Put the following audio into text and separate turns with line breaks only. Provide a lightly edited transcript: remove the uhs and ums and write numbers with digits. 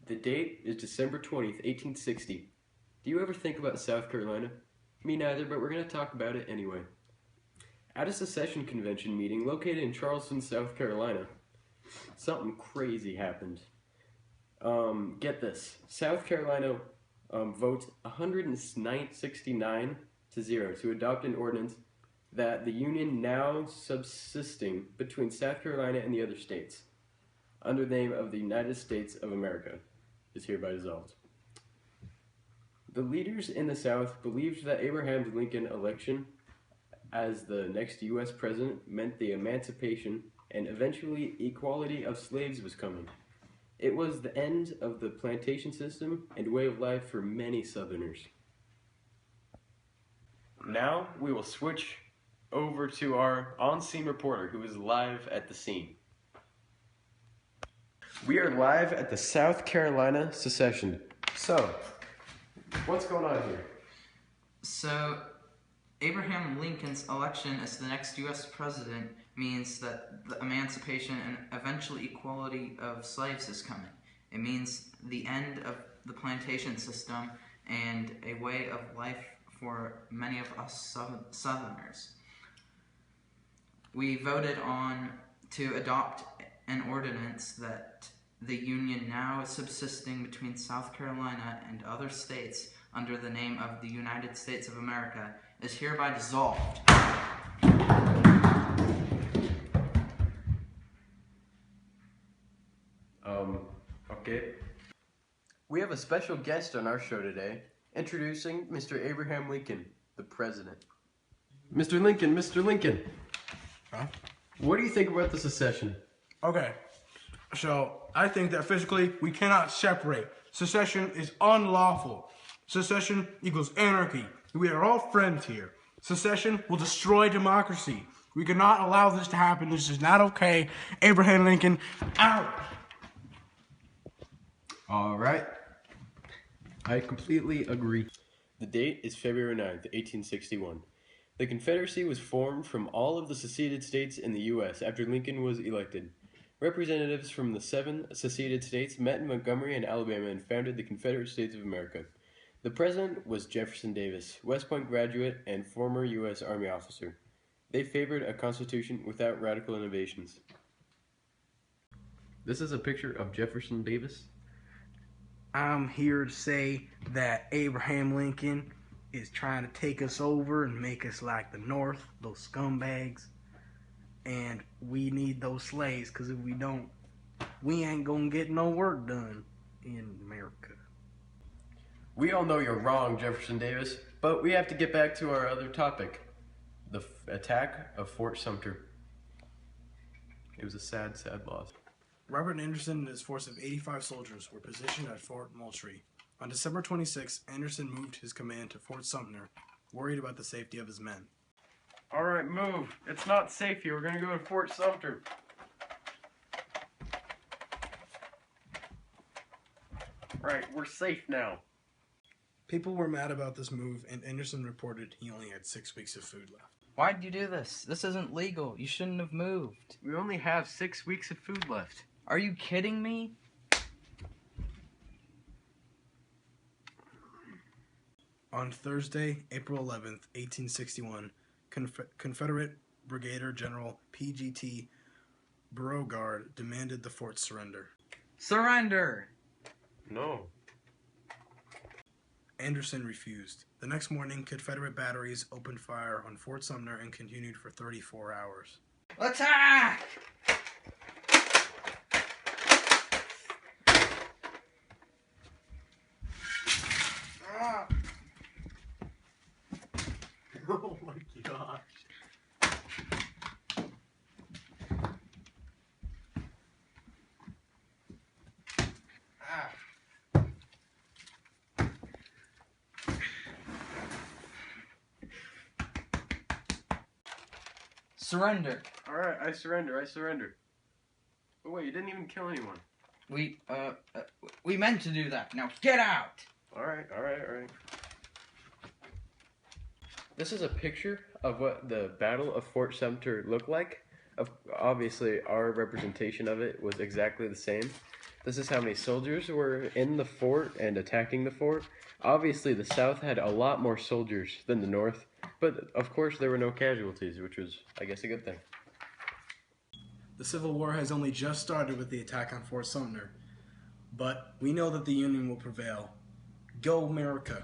The date is December 20th, 1860. Do you ever think about South Carolina? Me neither, but we're going to talk about it anyway. At a secession convention meeting located in Charleston, South Carolina, something crazy happened. Get this. South Carolina votes 169 to 0 to adopt an ordinance that the Union now subsisting between South Carolina and the other states, under the name of the United States of America, is hereby dissolved. The leaders in the South believed that Abraham Lincoln's election as the next U.S. president meant the emancipation and eventually equality of slaves was coming. It was the end of the plantation system and way of life for many Southerners. Now we will switch over to our on-scene reporter who is live at the scene. We are live at the South Carolina Secession. So, what's going on here?
So, Abraham Lincoln's election as the next U.S. president means that the emancipation and eventual equality of slaves is coming. It means the end of the plantation system and a way of life for many of us Southerners. We voted to adopt an ordinance that the Union now subsisting between South Carolina and other states under the name of the United States of America is hereby dissolved.
Okay. We have a special guest on our show today, introducing Mr. Abraham Lincoln, the president. Mr. Lincoln.
Huh?
What do you think about the secession?
Okay, so I think that physically we cannot separate. Secession is unlawful. Secession equals anarchy. We are all friends here. Secession will destroy democracy. We cannot allow this to happen. This is not okay. Abraham Lincoln, out!
All right. I completely agree. The date is February 9th, 1861. The Confederacy was formed from all of the seceded states in the U.S. after Lincoln was elected. Representatives from the 7 seceded states met in Montgomery and Alabama and founded the Confederate States of America. The president was Jefferson Davis, West Point graduate and former U.S. Army officer. They favored a constitution without radical innovations. This is a picture of Jefferson Davis.
I'm here to say that Abraham Lincoln is trying to take us over and make us like the North, those scumbags. And we need those slaves, because if we don't, we ain't gonna get no work done in America.
We all know you're wrong, Jefferson Davis, but we have to get back to our other topic, the attack of Fort Sumter. It was a sad, sad loss.
Robert Anderson and his force of 85 soldiers were positioned at Fort Moultrie. On December 26, Anderson moved his command to Fort Sumter, worried about the safety of his men.
All right, move. It's not safe here. We're going to go to Fort Sumter. Right, we're safe now.
People were mad about this move, and Anderson reported he only had 6 weeks of food left.
Why'd you do this? This isn't legal. You shouldn't have moved.
We only have 6 weeks of food left.
Are you kidding me?
On Thursday, April 11th, 1861, Confederate Brigadier General P.G.T. Beauregard demanded the fort surrender.
Surrender!
No.
Anderson refused. The next morning, Confederate batteries opened fire on Fort Sumter and continued for 34 hours.
Attack!
Oh my gosh.
Surrender.
Alright, I surrender. But wait, you didn't even kill anyone.
We meant to do that. Now get out!
Alright. This is a picture of what the Battle of Fort Sumter looked like. Obviously, our representation of it was exactly the same. This is how many soldiers were in the fort and attacking the fort. Obviously, the South had a lot more soldiers than the North, but of course there were no casualties, which was, I guess, a good thing.
The Civil War has only just started with the attack on Fort Sumter, but we know that the Union will prevail. Go America!